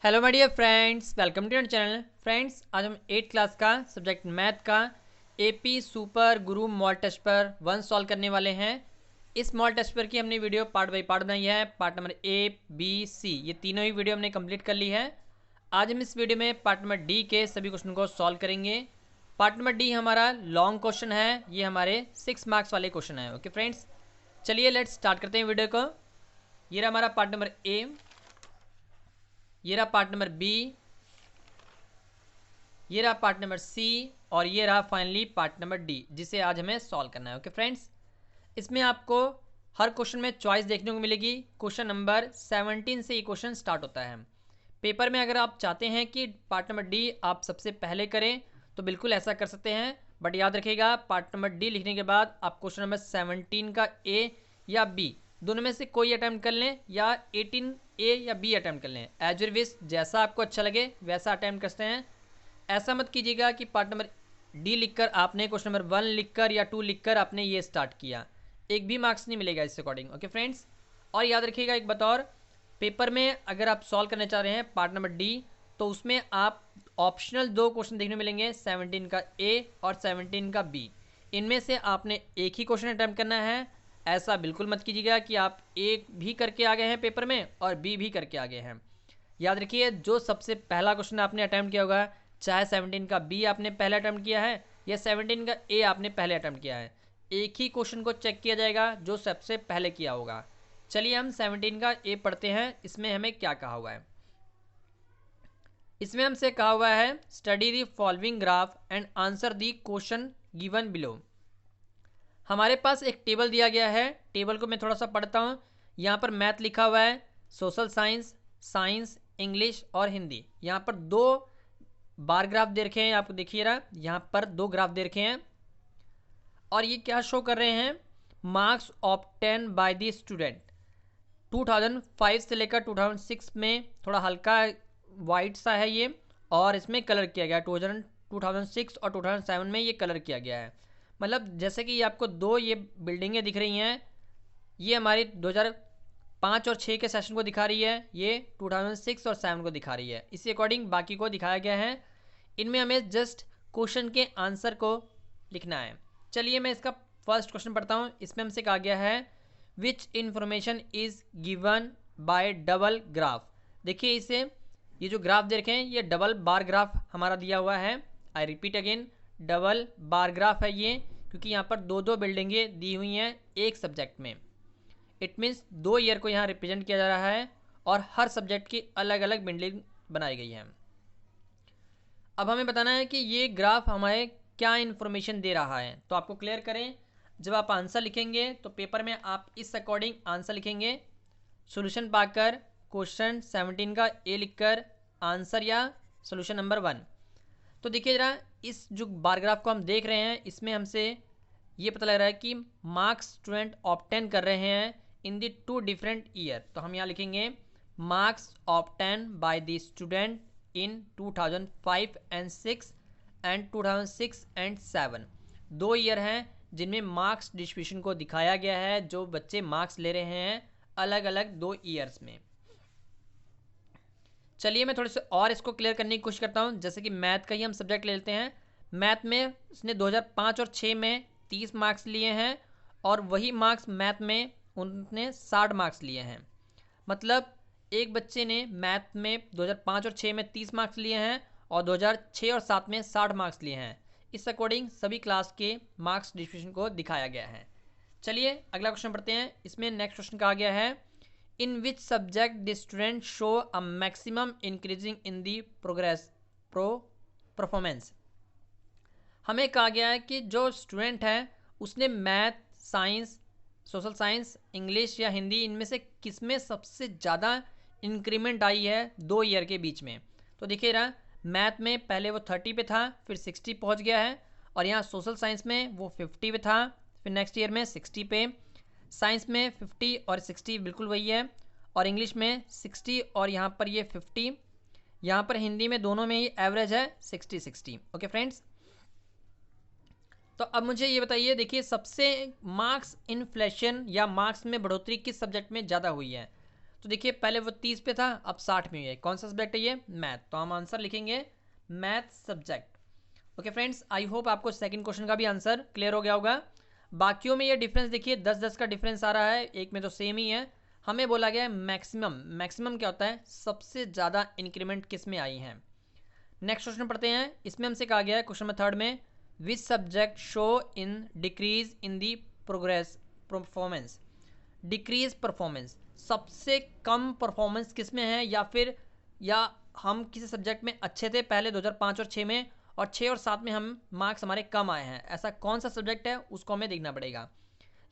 Hello my dear friends, welcome to your channel. Friends, आज हम 8th class का subject math का AP super guru model test पर 1 solve करने वाले हैं। इस मॉडल टेस्ट पर की हमने वीडियो पार्ट बाई पार्ट बनाई है। Part number A B C ये तीनों ही वीडियो हमने कंप्लीट कर ली है। आज हम इस वीडियो में पार्ट नंबर डी के सभी क्वेश्चन को सॉल्व करेंगे। पार्ट नंबर डी हमारा लॉन्ग क्वेश्चन है, ये हमारे 6 मार्क्स वाले क्वेश्चन है। ओके फ्रेंड्स, चलिए लेट्स स्टार्ट करते हैं वीडियो को। ये रहा हमारा पार्ट नंबर ए, ये रहा पार्ट नंबर बी, ये रहा पार्ट नंबर सी और ये रहा फाइनली पार्ट नंबर डी, जिसे आज हमें सॉल्व करना है। ओके फ्रेंड्स, इसमें आपको हर क्वेश्चन में चॉइस देखने को मिलेगी। क्वेश्चन नंबर 17 से ये क्वेश्चन स्टार्ट होता है। पेपर में अगर आप चाहते हैं कि पार्ट नंबर डी आप सबसे पहले करें तो बिल्कुल ऐसा कर सकते हैं, बट याद रखिएगा पार्ट नंबर डी लिखने के बाद आप क्वेश्चन नंबर 17 का ए या बी दोनों में से कोई अटैम्प्ट कर लें, या 18 ए या बी अटैम्प्ट कर लें। एज यूर विश, जैसा आपको अच्छा लगे वैसा अटैम्प्ट करते हैं। ऐसा मत कीजिएगा कि पार्ट नंबर डी लिखकर आपने क्वेश्चन नंबर 1 लिखकर या 2 लिखकर आपने ये स्टार्ट किया, एक भी मार्क्स नहीं मिलेगा इस अकॉर्डिंग। ओके फ्रेंड्स, और याद रखिएगा एक बात और, पेपर में अगर आप सॉल्व करने चाह रहे हैं पार्ट नंबर डी तो उसमें आप ऑप्शनल 2 क्वेश्चन देखने मिलेंगे, 17 का ए और 17 का बी। इनमें से आपने एक ही क्वेश्चन अटैम्प्ट करना है। ऐसा बिल्कुल मत कीजिएगा कि आप ए भी करके आ गए हैं पेपर में और बी भी करके आ गए हैं। याद रखिए, जो सबसे पहला क्वेश्चन आपने अटैम्प्ट किया होगा, चाहे 17 का बी आपने पहले अटैम्प्ट किया है या 17 का ए आपने पहले अटैम्प्ट किया है, एक ही क्वेश्चन को चेक किया जाएगा जो सबसे पहले किया होगा। चलिए हम 17 का ए पढ़ते हैं। इसमें हमें क्या कहा हुआ है? इसमें हमसे कहा हुआ है study the following graph and answer the question given below. हमारे पास एक टेबल दिया गया है, टेबल को मैं थोड़ा सा पढ़ता हूँ। यहाँ पर मैथ लिखा हुआ है, सोशल साइंस, साइंस, इंग्लिश और हिंदी। यहाँ पर 2 बार ग्राफ दे रखे हैं, आपको देखिए रहा, यहाँ पर 2 ग्राफ दे रखे हैं और ये क्या शो कर रहे हैं? Marks obtain by the student 2005 से लेकर 2006 में। थोड़ा हल्का वाइट सा है ये, और इसमें कलर किया गया 2006 और 2007 में ये कलर किया गया है। मतलब जैसे कि ये आपको 2 ये बिल्डिंगें दिख रही हैं, ये हमारी 2005 और 6 के सेशन को दिखा रही है, ये 2006 और 7 को दिखा रही है। इसी अकॉर्डिंग बाकी को दिखाया गया है। इनमें हमें जस्ट क्वेश्चन के आंसर को लिखना है। चलिए मैं इसका फर्स्ट क्वेश्चन पढ़ता हूँ। इसमें हमसे कहा गया है विच information is given by double graph. देखिए इसे, ये जो ग्राफ दे रखे हैं ये डबल बार ग्राफ हमारा दिया हुआ है। I repeat again, double bar graph है ये, क्योंकि यहाँ पर 2 बिल्डिंगें दी हुई हैं एक सब्जेक्ट में। इट मीन्स 2 ईयर को यहाँ रिप्रेजेंट किया जा रहा है और हर सब्जेक्ट की अलग अलग बिल्डिंग बनाई गई है। अब हमें बताना है कि ये ग्राफ हमें क्या इन्फॉर्मेशन दे रहा है। तो आपको क्लियर करें, जब आप आंसर लिखेंगे तो पेपर में आप इस अकॉर्डिंग आंसर लिखेंगे। सॉल्यूशन पाकर क्वेश्चन 17 का ए लिखकर आंसर या सॉल्यूशन नंबर 1। तो देखिए जरा, इस जो बार ग्राफ को हम देख रहे हैं इसमें हमसे ये पता लग रहा है कि मार्क्स स्टूडेंट ऑब्टेन कर रहे हैं इन द 2 डिफरेंट ईयर। तो हम यहाँ लिखेंगे marks obtain by the student in 2005 and 6 and 2006 and 7। 2 year हैं जिनमें मार्क्स डिस्ट्रीब्यूशन को दिखाया गया है, जो बच्चे मार्क्स ले रहे हैं अलग अलग 2 ईयर्स में। चलिए मैं थोड़े से और इसको क्लियर करने की कोशिश करता हूँ। जैसे कि मैथ का ही हम सब्जेक्ट ले लेते हैं। मैथ में उसने 2005 और 6 में 30 मार्क्स लिए हैं और वही मार्क्स मैथ में उनने 60 मार्क्स लिए हैं। मतलब एक बच्चे ने मैथ में 2005 और 6 में 30 मार्क्स लिए हैं और 2006 और 7 में 60 मार्क्स लिए हैं। इस अकॉर्डिंग सभी क्लास के मार्क्स डिस्ट्रीब्यूशन को दिखाया गया है। चलिए अगला क्वेश्चन पढ़ते हैं। इसमें नेक्स्ट क्वेश्चन कहा गया है in which subject the student show a maximum increasing in the performance. हमें कहा गया है कि जो स्टूडेंट है उसने math, science, social science, English या हिंदी, इनमें से किस में सबसे ज़्यादा इंक्रीमेंट आई है 2 ईयर के बीच में। तो देखिए रहा, मैथ में पहले वो 30 पे था, फिर 60 पहुंच गया है, और यहाँ सोशल साइंस में वो 50 पे था, फिर नेक्स्ट ईयर में 60 पे, साइंस में 50 और 60 बिल्कुल वही है, और इंग्लिश में 60 और यहाँ पर ये 50, यहाँ पर हिंदी में दोनों में ही एवरेज है 60-60। ओके फ्रेंड्स, तो अब मुझे ये बताइए, देखिए सबसे मार्क्स इन्फ्लेशन या मार्क्स में बढ़ोतरी किस सब्जेक्ट में ज़्यादा हुई है। तो देखिए पहले वो 30 पे था, अब 60 में है। कौन सा सब्जेक्ट है ये? मैथ। तो हम आंसर लिखेंगे math subject. Okay friends, I hope आपको सेकंड क्वेश्चन का भी आंसर क्लियर हो गया होगा। बाकियों में ये डिफरेंस देखिए 10-10 का डिफरेंस आ रहा है, एक में तो सेम ही है। हमें बोला गया है मैक्सिमम। मैक्सिमम क्या होता है? सबसे ज़्यादा इंक्रीमेंट किस में आई है। नेक्स्ट क्वेश्चन पढ़ते हैं। इसमें हमसे कहा गया है क्वेश्चन नंबर 3 में, which subject show in decrease in the progress performance. Decrease performance, सबसे कम परफॉर्मेंस किस में है, या हम किसी सब्जेक्ट में अच्छे थे पहले 2005 और 6 में, और 6 और 7 में हम मार्क्स हमारे कम आए हैं, ऐसा कौन सा सब्जेक्ट है उसको हमें देखना पड़ेगा।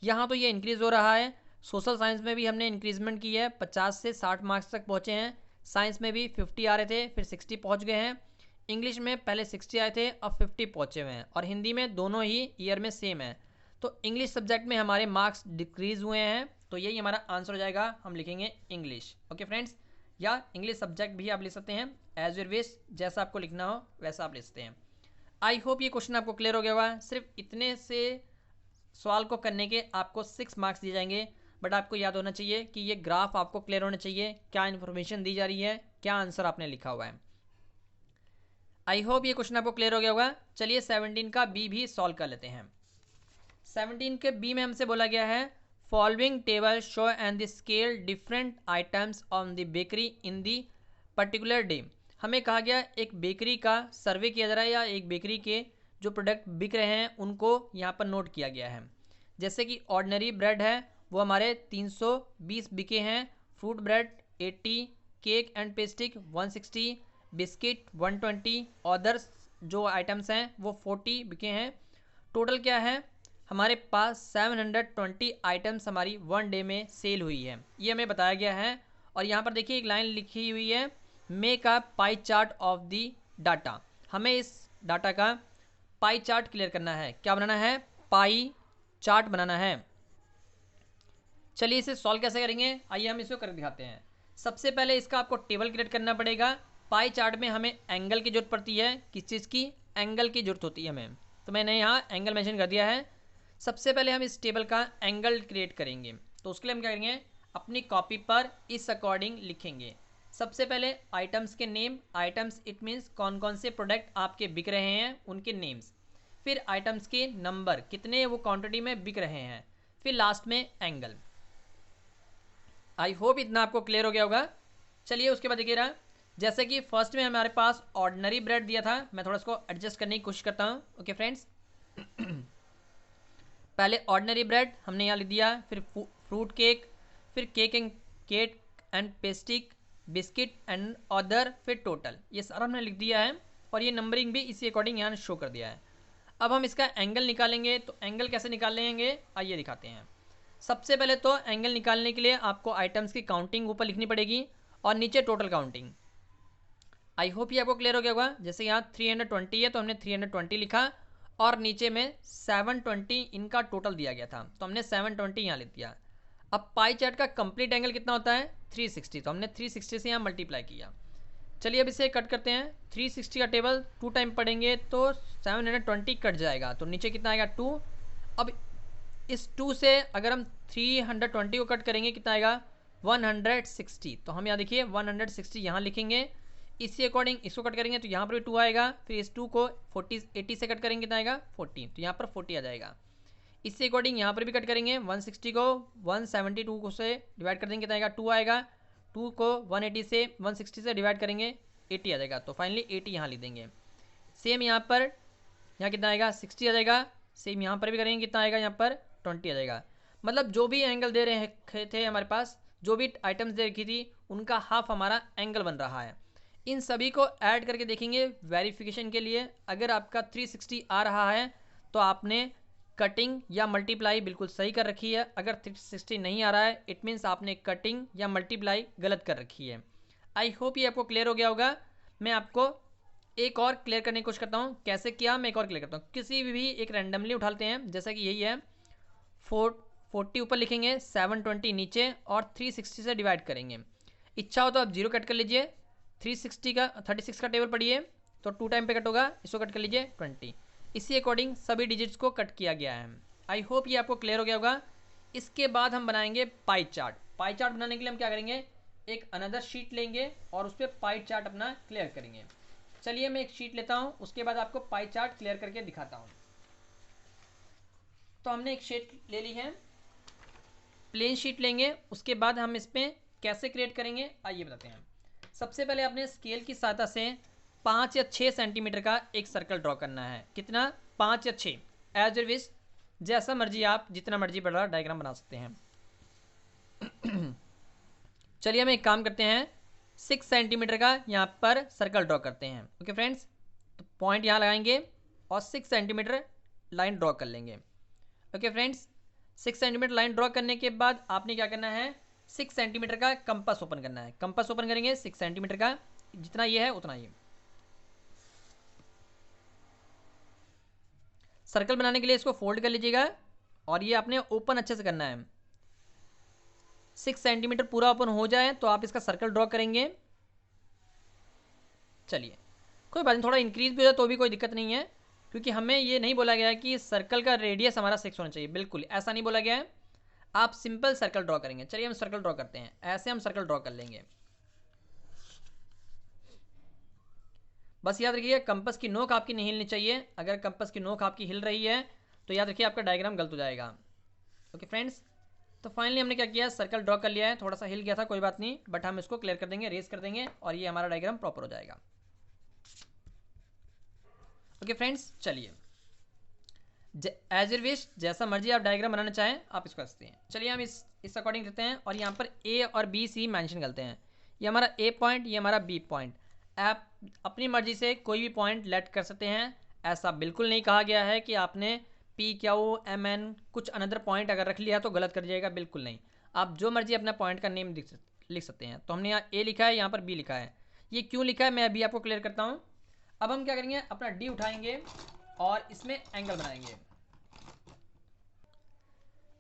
यहाँ तो ये इंक्रीज हो रहा है। सोशल साइंस में भी हमने इंक्रीजमेंट की है, 50 से 60 मार्क्स तक पहुँचे हैं। साइंस में भी 50 आ रहे थे, फिर 60 पहुँच गए हैं। इंग्लिश में पहले 60 आए थे, अब 50 पहुँचे हुए हैं। और हिंदी में दोनों ही ईयर में सेम है। तो इंग्लिश सब्जेक्ट में हमारे मार्क्स डिक्रीज हुए हैं, तो यही हमारा आंसर हो जाएगा। हम लिखेंगे इंग्लिश। ओके फ्रेंड्स, या इंग्लिश सब्जेक्ट भी आप लिख सकते हैं, एज यूर विश, जैसा आपको लिखना हो वैसा आप लिख सकते हैं। आई होप ये क्वेश्चन आपको क्लियर हो गया होगा। सिर्फ इतने से सवाल को करने के आपको 6 मार्क्स दिए जाएंगे, बट आपको याद होना चाहिए कि ये ग्राफ आपको क्लियर होना चाहिए, क्या इन्फॉर्मेशन दी जा रही है, क्या आंसर आपने लिखा हुआ है। आई होप ये क्वेश्चन आपको क्लियर हो गया होगा। चलिए 17 का बी भी सॉल्व कर लेते हैं। 17 के बी में हमसे बोला गया है, following table show and the scale different items on the bakery in the particular day. हमें कहा गया एक बेकरी का सर्वे किया जा रहा है, या एक बेकरी के जो प्रोडक्ट बिक रहे हैं उनको यहाँ पर नोट किया गया है। जैसे कि ऑर्डिनरी ब्रेड है वो हमारे 320 बिके हैं, fruit bread 80, cake and pastry 160, biscuit 120, others जो आइटम्स हैं वो 40 बिके हैं। टोटल क्या है हमारे पास? 720 आइटम्स हमारी वन डे में सेल हुई है, ये हमें बताया गया है। और यहाँ पर देखिए एक लाइन लिखी हुई है, make a pie chart of the data. हमें इस डाटा का पाई चार्ट क्लियर करना है। क्या बनाना है? पाई चार्ट बनाना है। चलिए इसे सॉल्व कैसे करेंगे, आइए हम इसको कर दिखाते हैं। सबसे पहले इसका आपको टेबल क्रिएट करना पड़ेगा। पाई चार्ट में हमें एंगल की जरूरत पड़ती है। किस चीज़ की? एंगल की जरूरत होती है हमें, तो मैंने यहाँ एंगल मेंशन कर दिया है। सबसे पहले हम इस टेबल का एंगल क्रिएट करेंगे, तो उसके लिए हम क्या करेंगे, अपनी कॉपी पर इस अकॉर्डिंग लिखेंगे। सबसे पहले आइटम्स के नेम, आइटम्स इट मीन्स कौन कौन से प्रोडक्ट आपके बिक रहे हैं उनके नेम्स। फिर आइटम्स के नंबर, कितने वो क्वांटिटी में बिक रहे हैं। फिर लास्ट में एंगल। आई होप इतना आपको क्लियर हो गया होगा। चलिए उसके बाद देखिए रहा, जैसे कि फर्स्ट में हमारे पास ऑर्डिनरी ब्रेड दिया था, मैं थोड़ा इसको एडजस्ट करने की कोशिश करता हूँ। ओके फ्रेंड्स, पहले ऑर्डिनरी ब्रेड हमने यहाँ लिख दिया, फिर फ्रूट केक, फिर cake and pastry, biscuit and other, फिर टोटल, ये सारा हमने लिख दिया है। और ये नंबरिंग भी इसी अकॉर्डिंग यहाँ शो कर दिया है। अब हम इसका एंगल निकालेंगे, तो एंगल कैसे निकालेंगे आइए दिखाते हैं। सबसे पहले तो एंगल निकालने के लिए आपको आइटम्स की काउंटिंग ऊपर लिखनी पड़ेगी और नीचे टोटल काउंटिंग। आई होप ये आपको क्लियर हो गया होगा। जैसे यहाँ 320 है तो हमने 320 लिखा, और नीचे में 720 इनका टोटल दिया गया था, तो हमने 720 यहाँ लिख दिया। अब पाई चार्ट का कंप्लीट एंगल कितना होता है? 360, तो हमने 360 से यहाँ मल्टीप्लाई किया। चलिए अब इसे कट करते हैं। 360 का टेबल 2 टाइम पढ़ेंगे तो 720 कट जाएगा, तो नीचे कितना आएगा? 2। अब इस 2 से अगर हम 320 को कट करेंगे कितना आएगा? 160। तो हम यहाँ देखिए 160 यहाँ लिखेंगे। इसी अकॉर्डिंग इसको कट करेंगे तो यहाँ पर भी 2 आएगा। फिर इस 2 को 80 से कट करेंगे कितना आएगा? 40, तो यहाँ पर 40 आ जाएगा। इससे अकॉर्डिंग यहाँ पर भी कट करेंगे, 160 को 172 को से डिवाइड कर देंगे कितना आएगा? 2 आएगा। 2 को 160 से डिवाइड करेंगे 80 आ जाएगा, तो फाइनली 80 यहाँ लिख देंगे। सेम यहाँ पर, यहाँ कितना आएगा? 60 आ जाएगा। सेम यहाँ पर भी करेंगे कितना आएगा? यहाँ पर 20 आ जाएगा। मतलब जो भी एंगल दे रहे थे हमारे पास, जो भी आइटम्स दे रखी थी उनका हाफ हमारा एंगल बन रहा है। इन सभी को ऐड करके देखेंगे वेरिफिकेशन के लिए। अगर आपका 360 आ रहा है तो आपने कटिंग या मल्टीप्लाई बिल्कुल सही कर रखी है। अगर 360 नहीं आ रहा है इट मीन्स आपने कटिंग या मल्टीप्लाई गलत कर रखी है। आई होप ये आपको क्लियर हो गया होगा। मैं आपको एक और क्लियर करने की कोशिश करता हूँ। कैसे किया मैं एक और क्लियर करता हूँ। किसी भी एक रैंडमली उठाते हैं, जैसा कि यही है, 40 ऊपर लिखेंगे, 720 नीचे और 360 से डिवाइड करेंगे। इच्छा हो तो आप 0 कट कर लीजिए। 36 का टेबल पढ़िए तो 2 टाइम पे कट होगा, इसको कट कर लीजिए 20। इसी अकॉर्डिंग सभी डिजिट्स को कट किया गया है। आई होप ये आपको क्लियर हो गया होगा। इसके बाद हम बनाएंगे पाई चार्ट। पाई चार्ट बनाने के लिए हम क्या करेंगे, एक अनदर शीट लेंगे और उस पर पाई चार्ट अपना क्लियर करेंगे। चलिए मैं एक शीट लेता हूँ, उसके बाद आपको पाई चार्ट क्लियर करके दिखाता हूँ। तो हमने एक शीट ले ली है, प्लेन शीट लेंगे, उसके बाद हम इस पर कैसे क्रिएट करेंगे आइए बताते हैं। सबसे पहले आपने स्केल की सहायता से 5 या 6 सेंटीमीटर का एक सर्कल ड्रॉ करना है। कितना? 5 या 6, एज यू विश, जैसा मर्जी आप जितना मर्जी बड़ा डायग्राम बना सकते हैं। चलिए हम एक काम करते हैं, 6 सेंटीमीटर का यहाँ पर सर्कल ड्रॉ करते हैं। ओके फ्रेंड्स, तो पॉइंट यहाँ लगाएंगे और 6 सेंटीमीटर लाइन ड्रॉ कर लेंगे। Okay friends, 6 centimetre line draw करने के बाद आपने क्या करना है, 6 सेंटीमीटर का कंपास ओपन करना है। कंपास ओपन करेंगे 6 सेंटीमीटर का, जितना ये है उतना ये। सर्कल बनाने के लिए इसको फोल्ड कर लीजिएगा और ये आपने ओपन अच्छे से करना है। 6 सेंटीमीटर पूरा ओपन हो जाए तो आप इसका सर्कल ड्रॉ करेंगे। चलिए कोई बात नहीं, थोड़ा इंक्रीज भी हो जाए तो भी कोई दिक्कत नहीं है, क्योंकि हमें ये नहीं बोला गया है कि सर्कल का रेडियस हमारा 6 होना चाहिए, बिल्कुल ऐसा नहीं बोला गया है। आप सिंपल सर्कल ड्रॉ करेंगे। चलिए हम सर्कल ड्रॉ करते हैं, ऐसे हम सर्कल ड्रॉ कर लेंगे। बस याद रखिए कंपास की नोक आपकी नहीं हिलनी चाहिए। अगर कंपास की नोक आपकी हिल रही है तो याद रखिए आपका डायग्राम गलत हो जाएगा। ओके फ्रेंड्स, तो फाइनली हमने क्या किया, सर्कल ड्रॉ कर लिया है। थोड़ा सा हिल गया था, कोई बात नहीं, बट हम इसको क्लियर कर देंगे, रेस कर देंगे और ये हमारा डायग्राम प्रॉपर हो जाएगा। ओके फ्रेंड्स, चलिए एज यू विश, जैसा मर्जी आप डायग्राम बनाना चाहें आप इसको कर सकते हैं। चलिए हम इस अकॉर्डिंग करते हैं और यहाँ पर ए और बी सी मेंशन करते हैं। ये हमारा ए पॉइंट, ये हमारा बी पॉइंट। आप अपनी मर्जी से कोई भी पॉइंट लेट कर सकते हैं। ऐसा बिल्कुल नहीं कहा गया है कि आपने पी क्यू एम एन कुछ अनदर पॉइंट अगर रख लिया तो गलत कर जाएगा, बिल्कुल नहीं। आप जो मर्जी अपना पॉइंट का नेम लिख सकते हैं। तो हमने यहाँ ए लिखा है, यहाँ पर बी लिखा है। ये क्यों लिखा है मैं अभी आपको क्लियर करता हूँ। अब हम क्या करेंगे, अपना डी उठाएंगे और इसमें एंगल बनाएंगे।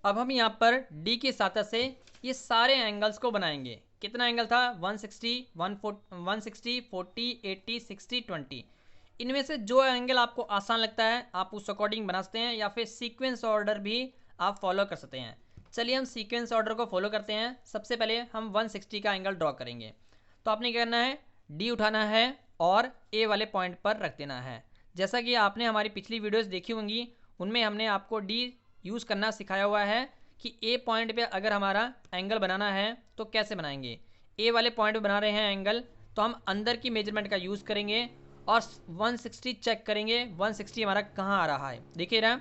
अब हम यहाँ पर डी की सहायता से ये सारे एंगल्स को बनाएंगे। कितना एंगल था, 160, 160, 40, 80, 60, 20। इनमें से जो एंगल आपको आसान लगता है आप उस अकॉर्डिंग बना सकते हैं, या फिर सीक्वेंस ऑर्डर भी आप फॉलो कर सकते हैं। चलिए हम सीक्वेंस ऑर्डर को फॉलो करते हैं। सबसे पहले हम 160 का एंगल ड्रॉ करेंगे। तो आपने क्या करना है, डी उठाना है और ए वाले पॉइंट पर रख देना है। जैसा कि आपने हमारी पिछली वीडियोस देखी होंगी, उनमें हमने आपको डी यूज़ करना सिखाया हुआ है कि ए पॉइंट पे अगर हमारा एंगल बनाना है तो कैसे बनाएंगे। ए वाले पॉइंट पे बना रहे हैं एंगल, तो हम अंदर की मेजरमेंट का यूज़ करेंगे और 160 चेक करेंगे 160 हमारा कहाँ आ रहा है। देखिए ना,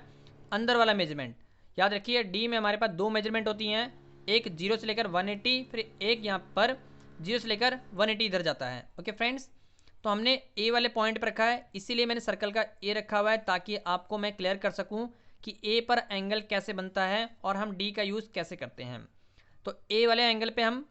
अंदर वाला मेजरमेंट। याद रखिए डी में हमारे पास 2 मेजरमेंट होती हैं, एक 0 से लेकर 180, फिर एक यहाँ पर 0 से लेकर 180 इधर जाता है। ओके फ्रेंड्स, तो हमने ए वाले पॉइंट पर रखा है, इसीलिए मैंने सर्कल का ए रखा हुआ है ताकि आपको मैं क्लियर कर सकूँ कि ए पर एंगल कैसे बनता है और हम डी का यूज़ कैसे करते हैं। तो ए वाले एंगल पे हम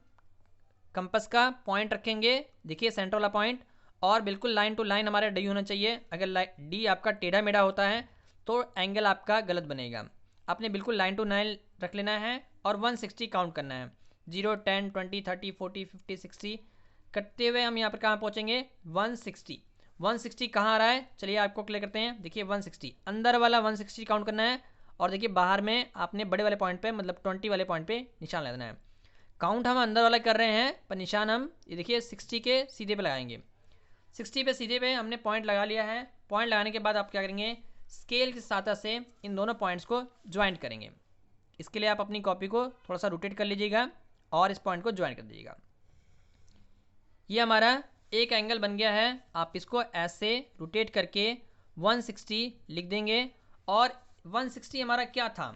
कंपास का पॉइंट रखेंगे, देखिए सेंटर वाला पॉइंट, और बिल्कुल लाइन टू लाइन हमारा डी होना चाहिए। अगर डी आपका टेढ़ा मेढ़ा होता है तो एंगल आपका गलत बनेगा। आपने बिल्कुल लाइन टू लाइन रख लेना है और 160 काउंट करना है। 0, 10, 20, 30, 40, 50, 60 करते हुए हम यहाँ पर कहाँ पहुँचेंगे, 160। 160 कहाँ आ रहा है, चलिए आपको क्लियर करते हैं। देखिए 160 अंदर वाला 160 काउंट करना है, और देखिए बाहर में आपने बड़े वाले पॉइंट पे मतलब 20 वाले पॉइंट पे निशान लगाना है। काउंट हम अंदर वाला कर रहे हैं पर निशान हम ये देखिए 60 के सीधे पे लगाएंगे। 60 पे सीधे पे हमने पॉइंट लगा लिया है। पॉइंट लगाने के बाद आप क्या करेंगे, स्केल की सहायता से इन दोनों पॉइंट्स को ज्वाइंट करेंगे। इसके लिए आप अपनी कॉपी को थोड़ा सा रोटेट कर लीजिएगा और इस पॉइंट को ज्वाइन कर दीजिएगा। ये हमारा एक एंगल बन गया है। आप इसको ऐसे रोटेट करके 160 लिख देंगे। और 160 हमारा क्या था,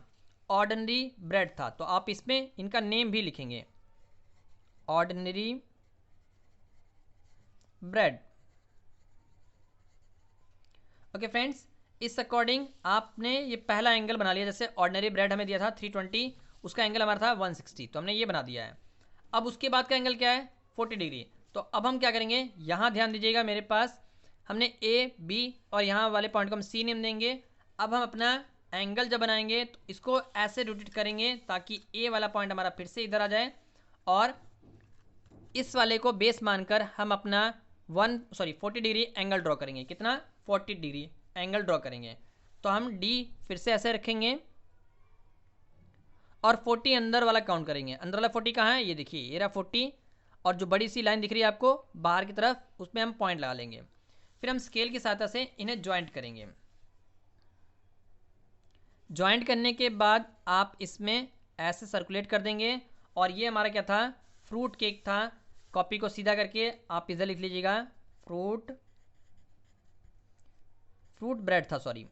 ऑर्डिनरी ब्रेड था, तो आप इसमें इनका नेम भी लिखेंगे, ऑर्डिनरी ब्रेड। ओके फ्रेंड्स, इस अकॉर्डिंग आपने ये पहला एंगल बना लिया। जैसे ऑर्डिनरी ब्रेड हमें दिया था 320, उसका एंगल हमारा था 160, तो हमने ये बना दिया है। अब उसके बाद का एंगल क्या है, 40 डिग्री। तो अब हम क्या करेंगे, यहाँ ध्यान दीजिएगा, मेरे पास हमने ए बी और यहाँ वाले पॉइंट को हम सी नेम देंगे। अब हम अपना एंगल जब बनाएंगे तो इसको ऐसे रोटेट करेंगे ताकि ए वाला पॉइंट हमारा फिर से इधर आ जाए, और इस वाले को बेस मानकर हम अपना 40 डिग्री एंगल ड्रॉ करेंगे। कितना, 40 डिग्री एंगल ड्रॉ करेंगे। तो हम डी फिर से ऐसे रखेंगे और 40 अंदर वाला काउंट करेंगे। अंदर वाला 40 कहाँ है, ये देखिए ये रहा 40, और जो बड़ी सी लाइन दिख रही है आपको बाहर की तरफ, उसमें हम पॉइंट लगा लेंगे। फिर हम स्केल की सहायता से इन्हें ज्वाइंट करेंगे। ज्वाइंट करने के बाद आप इसमें ऐसे सर्कुलेट कर देंगे। और ये हमारा क्या था, फ्रूट केक था। कॉपी को सीधा करके आप पिज़्ज़ा लिख लीजिएगा, फ्रूट ब्रेड था, सॉरी।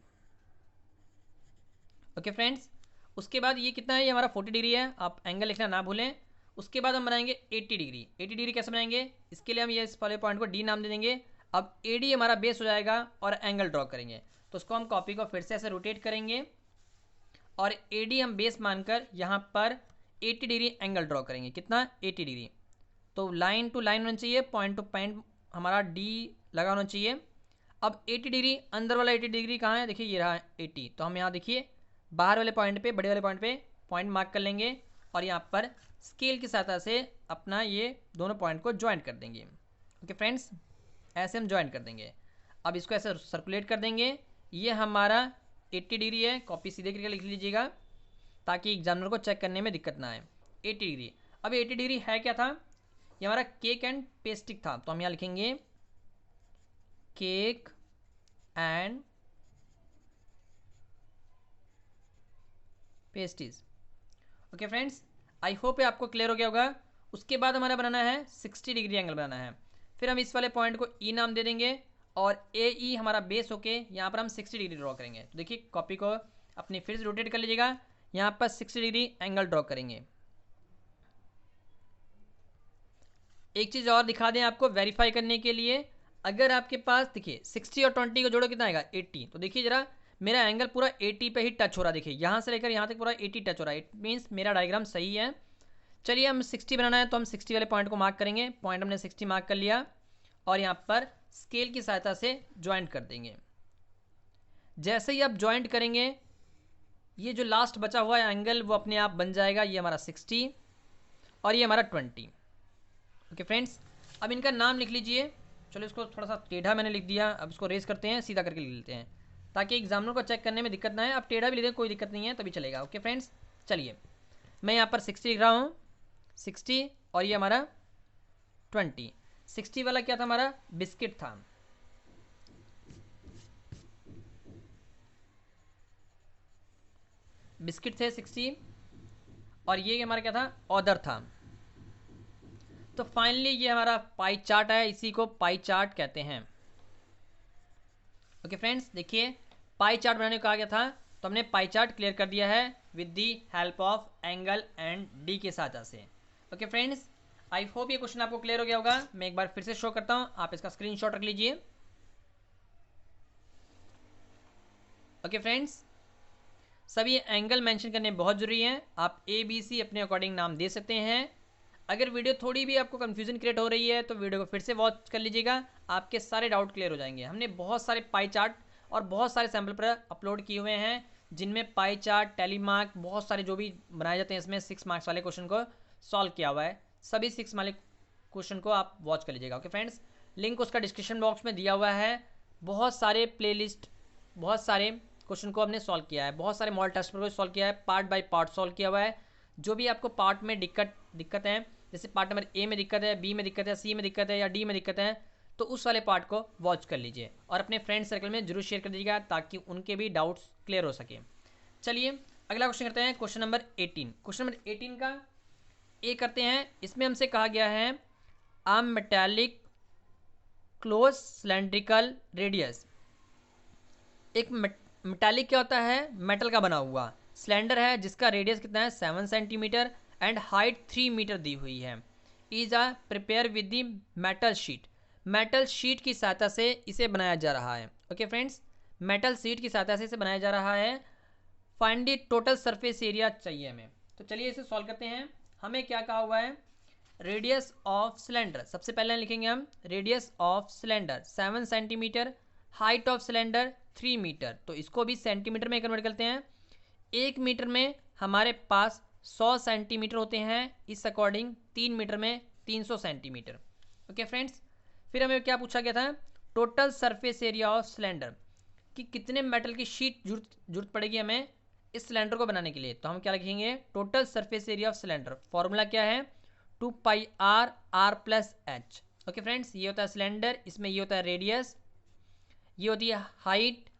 ओके फ्रेंड्स, उसके बाद ये कितना है, ये हमारा 40 डिग्री है, आप एंगल लिखना ना भूलें। उसके बाद हम बनाएंगे 80 डिग्री। 80 डिग्री कैसे बनाएंगे, इसके लिए हम ये इस वाले पॉइंट को डी नाम दे देंगे। अब AD हमारा बेस हो जाएगा और एंगल ड्रॉ करेंगे। तो उसको हम कॉपी को फिर से ऐसे रोटेट करेंगे और AD हम बेस मानकर यहाँ पर 80 डिग्री एंगल ड्रॉ करेंगे। कितना, 80 डिग्री। तो लाइन टू लाइन होना चाहिए, पॉइंट टू पॉइंट हमारा D लगा होना चाहिए। अब 80 डिग्री, अंदर वाला 80 डिग्री कहाँ है, देखिए ये रहा 80। तो हम यहाँ देखिए बाहर वाले पॉइंट पे, बड़े वाले पॉइंट पे पॉइंट मार्क कर लेंगे और यहाँ पर स्केल की सहायता से अपना ये दोनों पॉइंट को ज्वाइंट कर देंगे। ओके फ्रेंड्स, ऐसे हम ज्वाइंट कर देंगे। अब इसको ऐसे सर्कुलेट कर देंगे। ये हमारा 80 डिग्री है, कॉपी सीधे करके लिख लीजिएगा ताकि एग्जामिनर को चेक करने में दिक्कत ना आए। 80 डिग्री। अब 80 डिग्री है क्या था, ये हमारा केक एंड पेस्ट्रिक था। तो हम यहाँ लिखेंगे cake and pastries. Okay friends, I hope ये आपको क्लियर हो गया होगा। उसके बाद हमारा बनाना है 60 डिग्री एंगल बनाना है। फिर हम इस वाले पॉइंट को E नाम दे देंगे और AE हमारा बेस होके यहाँ पर हम 60 डिग्री ड्रॉ करेंगे। तो देखिए कॉपी को अपनी फिर से रोटेट कर लीजिएगा, यहाँ पर 60 डिग्री एंगल ड्रॉ करेंगे। एक चीज़ और दिखा दें आपको वेरीफाई करने के लिए, अगर आपके पास देखिए 60 और 20 को जोड़ो कितना आएगा, 80। तो देखिए जरा मेरा एंगल पूरा 80 पे ही टच हो रहा है। देखिए यहाँ से लेकर यहाँ तक पूरा 80 टच हो रहा है। इट मीन्स मेरा डायग्राम सही है। चलिए हम 60 बनाना है तो हम 60 वाले पॉइंट को मार्क करेंगे। पॉइंट हमने 60 मार्क कर लिया और यहाँ पर स्केल की सहायता से ज्वाइंट कर देंगे। जैसे ही आप ज्वाइंट करेंगे ये जो लास्ट बचा हुआ है एंगल वो अपने आप बन जाएगा। ये हमारा 60 और ये हमारा 20। ओके फ्रेंड्स, अब इनका नाम लिख लीजिए। चलो इसको थोड़ा सा टेढ़ा मैंने लिख दिया, अब इसको रेस करते हैं, सीधा करके लिख लेते हैं ताकि एग्जामिनर को चेक करने में दिक्कत ना है। आप टेढ़ा भी लिख दें कोई दिक्कत नहीं है, तभी चलेगा। ओके फ्रेंड्स, चलिए मैं यहाँ पर 60 लिख रहा हूँ, 60 और ये हमारा 20। 60 वाला क्या था, हमारा बिस्किट था। बिस्किट थे 60 और ये हमारा क्या था, ऑर्डर था। तो फाइनली ये हमारा पाई चार्ट है, इसी को पाई चार्ट कहते हैं। ओके फ्रेंड्स, देखिए पाई चार्ट बनाने को कहा गया था तो हमने पाई चार्ट क्लियर कर दिया है with the help of angle and D के सहायता से। ओके फ्रेंड्स, आई होप ये क्वेश्चन आपको क्लियर हो गया होगा। मैं एक बार फिर से शो करता हूँ, आप इसका स्क्रीनशॉट रख लीजिए। ओके फ्रेंड्स, सभी एंगल मेंशन करने बहुत जरूरी है। आप ABC अपने अकॉर्डिंग नाम दे सकते हैं। अगर वीडियो थोड़ी भी आपको कंफ्यूजन क्रिएट हो रही है तो वीडियो को फिर से वॉच कर लीजिएगा, आपके सारे डाउट क्लियर हो जाएंगे। हमने बहुत सारे पाई चार्ट और बहुत सारे सैम्पल पर अपलोड किए हुए हैं जिनमें पाई चार्ट, टेलीमार्क, बहुत सारे जो भी बनाए जाते हैं इसमें 6 मार्क्स वाले क्वेश्चन को सॉल्व किया हुआ है। सभी 6 वाले क्वेश्चन को आप वॉच कर लीजिएगा। ओके फ्रेंड्स, लिंक उसका डिस्क्रिप्शन बॉक्स में दिया हुआ है। बहुत सारे प्लेलिस्ट, बहुत सारे क्वेश्चन को हमने सॉल्व किया है, बहुत सारे मॉडल टेस्ट पर सॉल्व किया है, पार्ट बाय पार्ट सॉल्व किया हुआ है। जो भी आपको पार्ट में दिक्कत है, जैसे पार्ट नंबर A में दिक्कत है, B में दिक्कत है, C में दिक्कत है या D में दिक्कत है, तो उस वाले पार्ट को वॉच कर लीजिए और अपने फ्रेंड सर्कल में जरूर शेयर कर दीजिएगा ताकि उनके भी डाउट्स क्लियर हो सके। चलिए अगला क्वेश्चन करते हैं, क्वेश्चन नंबर 18। क्वेश्चन नंबर 18 का ए करते हैं। इसमें हमसे कहा गया है आ मेटालिक क्लोज सिलेंड्रिकल रेडियस। एक मेटालिक क्या होता है, मेटल का बना हुआ, सिलेंडर है जिसका रेडियस कितना है 7 सेंटीमीटर एंड हाइट 3 मीटर दी हुई है। Is a prepare with the metal sheet. Metal sheet की सहायता से इसे बनाया जा रहा है। ओके फ्रेंड्स, मेटल शीट की सहायता से इसे बनाया जा रहा है। Find the total surface area चाहिए हमें। तो चलिए इसे सॉल्व करते हैं। हमें क्या कहा हुआ है, रेडियस ऑफ सिलेंडर। सबसे पहले लिखेंगे हम radius of cylinder 7 centimetre, height of cylinder 3 metre. तो इसको भी सेंटीमीटर में कन्वर्ट करते हैं। 1 मीटर में हमारे पास 100 सेंटीमीटर होते हैं, इस अकॉर्डिंग 3 मीटर में 300 सेंटीमीटर। ओके फ्रेंड्स, फिर हमें क्या पूछा गया था, total surface area of cylinder, कि कितने मेटल की शीट जरूरत पड़ेगी हमें इस सिलेंडर को बनाने के लिए। तो हम क्या लिखेंगे, total surface area of cylinder. Formula क्या है, 2 pi r r plus h. Okay friends, ये होता है सिलेंडर, इसमें ये होता है रेडियस, ये होती है हाइट।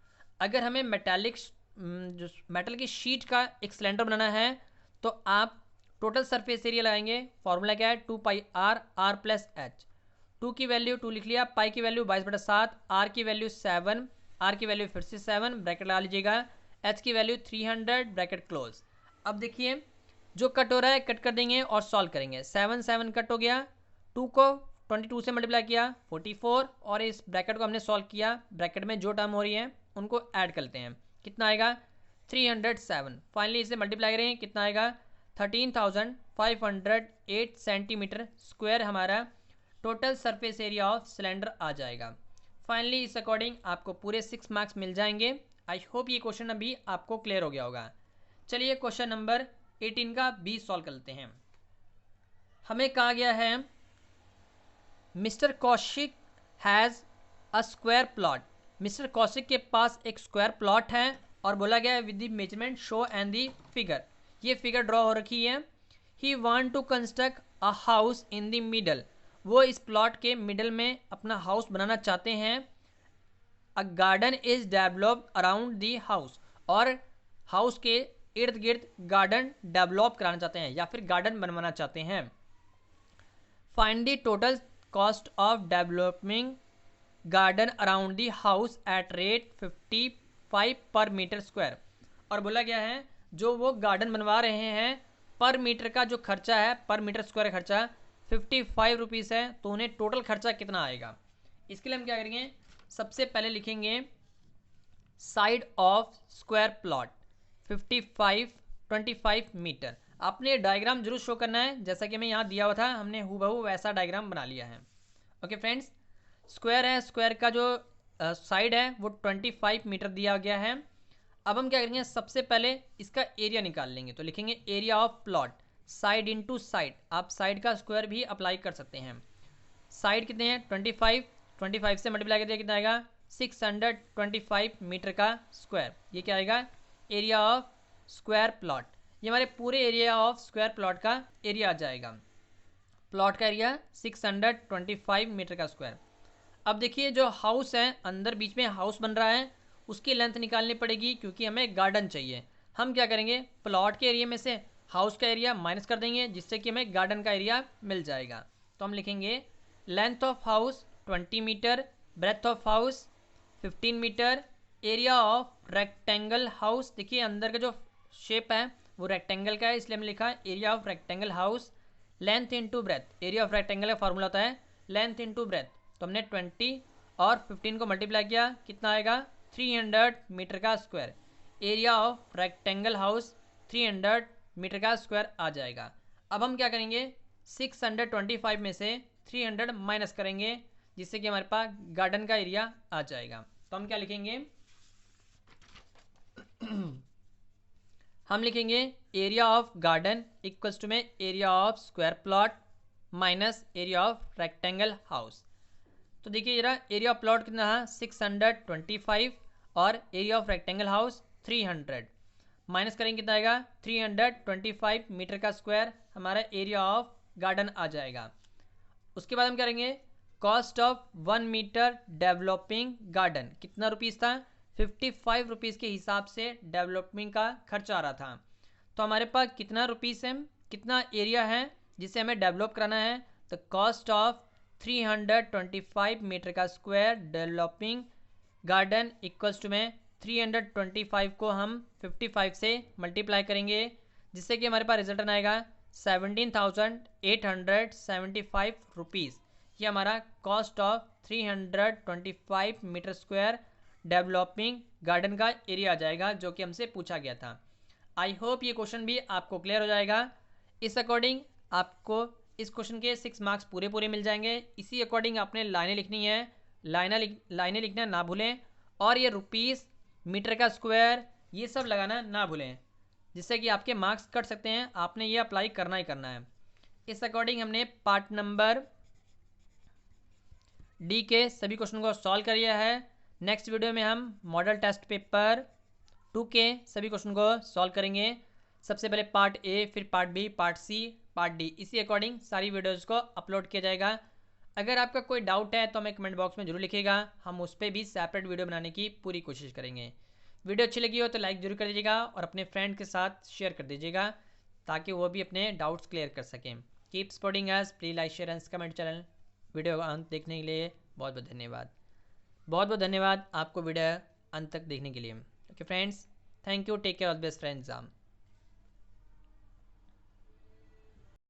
अगर हमें मेटालिक जो मेटल की शीट का एक सिलेंडर बनाना है तो आप टोटल सरफेस एरिया लगाएंगे। फॉर्मूला क्या है, 2 pi r r plus H. 2 की वैल्यू 2 लिख लिया, पाई की वैल्यू 22/7, आर की वैल्यू 7, आर की वैल्यू फिर से 7 ब्रैकेट लगा लीजिएगा, एच की वैल्यू 300 ब्रैकेट क्लोज। अब देखिए जो कट हो रहा है कट कर देंगे और सॉल्व करेंगे। 7 7 कट हो गया, 2 को 22 से मल्टीप्लाई किया 44, और इस ब्रैकेट को हमने सॉल्व किया। ब्रैकेट में जो टर्म हो रही है उनको ऐड करते हैं, कितना आएगा 307। फाइनली इसे मल्टीप्लाई करेंगे, कितना आएगा 13,508 सेंटीमीटर स्क्वायर हमारा total surface area of cylinder आ जाएगा। फाइनली इस अकॉर्डिंग आपको पूरे 6 मार्क्स मिल जाएंगे। आई होप ये क्वेश्चन अभी आपको क्लियर हो गया होगा। चलिए क्वेश्चन नंबर 18 का बी सॉल्व कर लेते हैं। हमें कहा गया है mister Kaushik has a square plot. Mister Kaushik के पास एक स्क्वायर प्लॉट है और बोला गया है with the measurement show and the figure. ये फिगर ड्रॉ हो रखी है। He want to construct a house in the middle. वो इस प्लॉट के मिडल में अपना हाउस बनाना चाहते हैं। A garden is developed around the house, और हाउस के इर्द गिर्द गार्डन डेवलप कराना चाहते हैं या फिर गार्डन बनवाना चाहते हैं। Find the total cost of developing garden around the house at rate 55 पर मीटर स्क्वायर। और बोला गया है जो वो गार्डन बनवा रहे हैं पर मीटर का जो खर्चा है, पर मीटर स्क्वायर खर्चा 55 रुपीज़ है, तो उन्हें टोटल खर्चा कितना आएगा। इसके लिए हम क्या करेंगे, सबसे पहले लिखेंगे side of square plot 25 metre. आपने डायग्राम जरूर शो करना है, जैसा कि हमें यहाँ दिया हुआ था, हमने हूबहू वैसा डायग्राम बना लिया है। ओके फ्रेंड्स, स्क्वायर है, स्क्वायर का जो साइड है वो 25 मीटर दिया गया है। अब हम क्या करेंगे, सबसे पहले इसका एरिया निकाल लेंगे। तो लिखेंगे area of plot side into side. आप साइड का स्क्वायर भी अप्लाई कर सकते हैं। साइड कितने हैं 25 से मल्टीप्लाई कर दिया, कितना आएगा 625 मीटर का स्क्वायर। ये क्या आएगा एरिया ऑफ स्क्वायर प्लॉट। ये हमारे पूरे एरिया ऑफ स्क्वायर प्लॉट का एरिया आ जाएगा। प्लॉट का एरिया 625 मीटर का स्क्वायर। अब देखिए जो हाउस है, अंदर बीच में हाउस बन रहा है, उसकी लेंथ निकालनी पड़ेगी क्योंकि हमें गार्डन चाहिए। हम क्या करेंगे, प्लॉट के एरिया में से हाउस का एरिया माइनस कर देंगे, जिससे कि हमें गार्डन का एरिया मिल जाएगा। तो हम लिखेंगे length of house 20 metre, breadth of house 15 metre, area of rectangle house. देखिए अंदर का जो शेप है वो रेक्टेंगल का है, इसलिए हमने लिखा area of rectangle house. Length into breadth, area of rectangle का फॉर्मूला होता है लेंथ इंटू ब्रेथ। तो हमने 20 और 15 को मल्टीप्लाई किया, कितना आएगा 300 मीटर का square. Area of rectangle house 300 metre का स्क्वायर आ जाएगा। अब हम क्या करेंगे, 625 में से 300 माइनस करेंगे, जिससे कि हमारे पास गार्डन का एरिया आ जाएगा। तो हम क्या लिखेंगे हम लिखेंगे area of garden equals to में area of square plot minus area of rectangle house. तो देखिए जरा एरिया ऑफ प्लॉट कितना है 625 और area of rectangle house 300 minus करेंगे, कितना आएगा 325 मीटर का स्क्वायर हमारा एरिया ऑफ गार्डन आ जाएगा। उसके बाद हम करेंगे cost of 1 metre developing garden, कितना रुपीज़ था 55 रुपीज़ के हिसाब से डेवलपमेंट का खर्चा आ रहा था। तो हमारे पास कितना रुपीज़ है, कितना एरिया है जिसे हमें डेवलप कराना है। तो कॉस्ट ऑफ 325 मीटर का square developing garden equals to में 325 को हम 55 से मल्टीप्लाई करेंगे, जिससे कि हमारे पास रिजल्ट आएगा 17,875 रुपीज़। ये हमारा cost of 325 metre square developing garden का एरिया आ जाएगा, जो कि हमसे पूछा गया था। आई होप ये क्वेश्चन भी आपको क्लियर हो जाएगा। इस अकॉर्डिंग आपको इस क्वेश्चन के 6 मार्क्स पूरे मिल जाएंगे। इसी अकॉर्डिंग आपने लाइनें लिखनी है, लाइनें लिखना ना भूलें, और ये रुपीज़ मीटर का स्क्वायर ये सब लगाना ना भूलें, जिससे कि आपके मार्क्स कट सकते हैं। आपने ये अप्लाई करना ही करना है। इस अकॉर्डिंग हमने पार्ट नंबर डी के सभी क्वेश्चन को सॉल्व कर लिया है। नेक्स्ट वीडियो में हम मॉडल टेस्ट पेपर 2 के सभी क्वेश्चन को सॉल्व करेंगे। सबसे पहले पार्ट ए, फिर part B, part C, part D, इसी अकॉर्डिंग सारी वीडियोज़ को अपलोड किया जाएगा। अगर आपका कोई डाउट है तो हमें कमेंट बॉक्स में जरूर लिखिएगा, हम उस पर भी सेपरेट वीडियो बनाने की पूरी कोशिश करेंगे। वीडियो अच्छी लगी हो तो लाइक जरूर कर दीजिएगा और अपने फ्रेंड के साथ शेयर कर दीजिएगा ताकि वो भी अपने डाउट्स क्लियर कर सकें। Keep supporting us, please like share and comment channel. Video का अंत देखने के लिए बहुत बहुत धन्यवाद। बहुत बहुत धन्यवाद आपको वीडियो अंत तक देखने के लिए। Okay friends, thank you, take care, all the best friends.